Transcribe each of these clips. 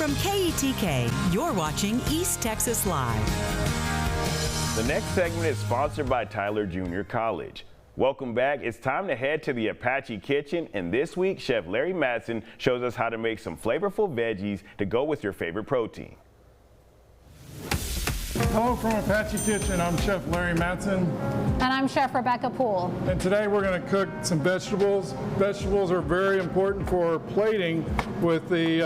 From KETK, you're watching East Texas Live. The next segment is sponsored by Tyler Junior College. Welcome back. It's time to head to the Apache Kitchen, and this week Chef Larry Matson shows us how to make some flavorful veggies to go with your favorite protein. Hello from Apache Kitchen. I'm Chef Larry Matson. And I'm Chef Rebecca Poole. And today we're going to cook some vegetables. Vegetables are very important for plating with the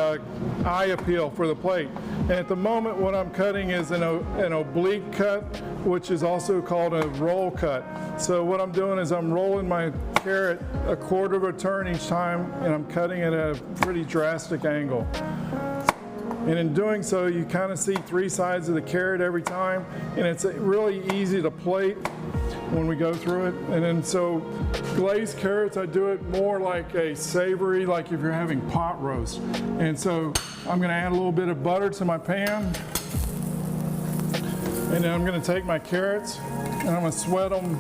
eye appeal for the plate. And at the moment what I'm cutting is an oblique cut, which is also called a roll cut. So what I'm doing is I'm rolling my carrot a quarter of a turn each time, and I'm cutting it at a pretty drastic angle. And in doing so, you kind of see three sides of the carrot every time, and it's really easy to plate when we go through it. And then so glazed carrots, I do it more like a savory, like if you're having pot roast. And so I'm going to add a little bit of butter to my pan, and then I'm going to take my carrots and I'm going to sweat them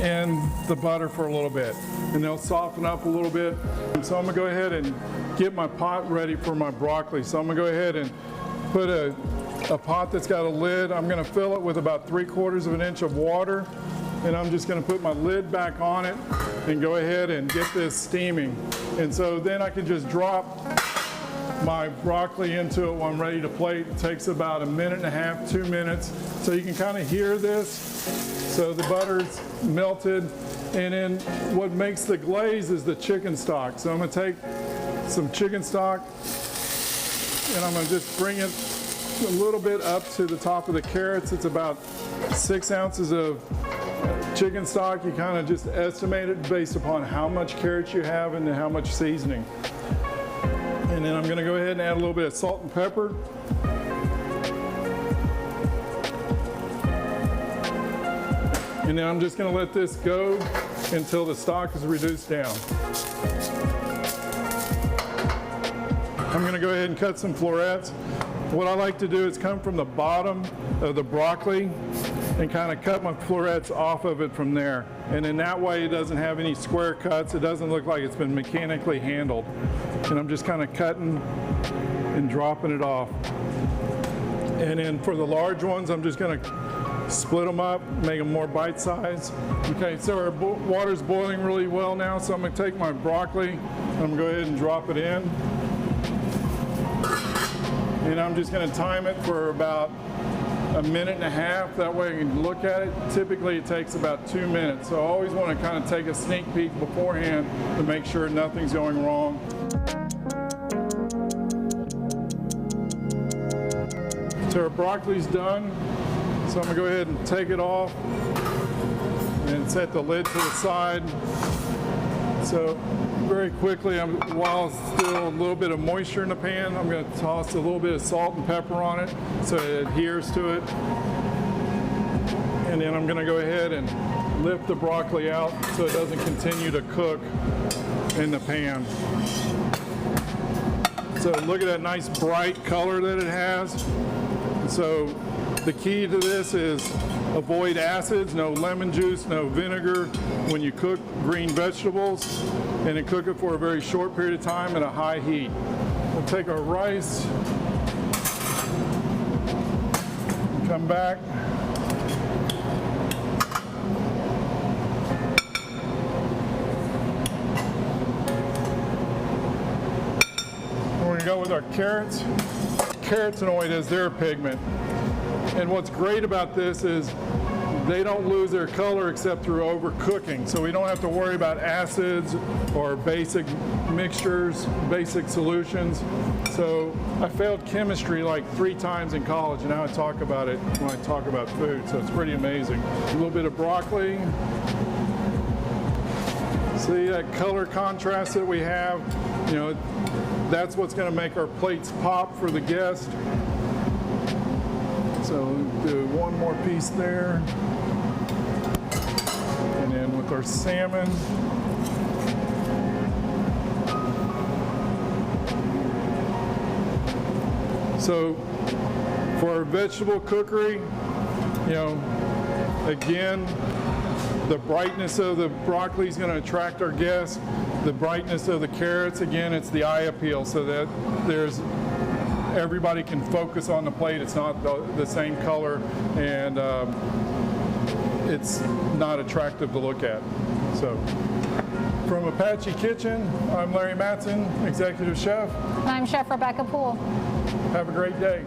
in the butter for a little bit, and they'll soften up a little bit. So I'm going to go ahead and get my pot ready for my broccoli. So I'm going to go ahead and put a pot that's got a lid. I'm going to fill it with about 3/4 of an inch of water, and I'm just going to put my lid back on it and go ahead and get this steaming. And so then I can just drop my broccoli into it when I'm ready to plate. It takes about 1.5 minutes, 2 minutes. So you can kind of hear this. So the butter's melted. And then what makes the glaze is the chicken stock. So I'm going to take some chicken stock, and I'm going to just bring it a little bit up to the top of the carrots. It's about 6 ounces of chicken stock. You kind of just estimate it based upon how much carrots you have and how much seasoning. And then I'm going to go ahead and add a little bit of salt and pepper. And then I'm just going to let this go until the stock is reduced down. I'm going to go ahead and cut some florets. What I like to do is come from the bottom of the broccoli and kind of cut my florets off of it from there. And in that way it doesn't have any square cuts. It doesn't look like it's been mechanically handled. And I'm just kind of cutting and dropping it off. And then for the large ones, I'm just going to split them up, make them more bite-sized. Okay, so our water's boiling really well now, so I'm going to take my broccoli, I'm going to go ahead and drop it in. And I'm just going to time it for about 1.5 minutes. That way I can look at it. Typically it takes about 2 minutes, so I always want to kind of take a sneak peek beforehand to make sure nothing's going wrong. So our broccoli's done. So I'm going to go ahead and take it off and set the lid to the side. So very quickly, while still a little bit of moisture in the pan, I'm going to toss a little bit of salt and pepper on it so it adheres to it. And then I'm going to go ahead and lift the broccoli out so it doesn't continue to cook in the pan. So look at that nice bright color that it has. So the key to this is avoid acids, no lemon juice, no vinegar when you cook green vegetables, and then cook it for a very short period of time at a high heat. We'll take our rice, come back, we're going to go with our carrots. Carotenoid is their pigment. And what's great about this is they don't lose their color except through overcooking. So we don't have to worry about acids or basic mixtures, basic solutions. So I failed chemistry like 3 times in college, and now I talk about it when I talk about food. So it's pretty amazing. A little bit of broccoli. See that color contrast that we have? You know, that's what's going to make our plates pop for the guest. So do one more piece there. And then with our salmon. So for our vegetable cookery, you know, again, the brightness of the broccoli is going to attract our guests. The brightness of the carrots, again, it's the eye appeal, so that everybody can focus on the plate. It's not the same color, and it's not attractive to look at. So, from Apache Kitchen, I'm Larry Matson, Executive Chef. And I'm Chef Rebecca Poole. Have a great day.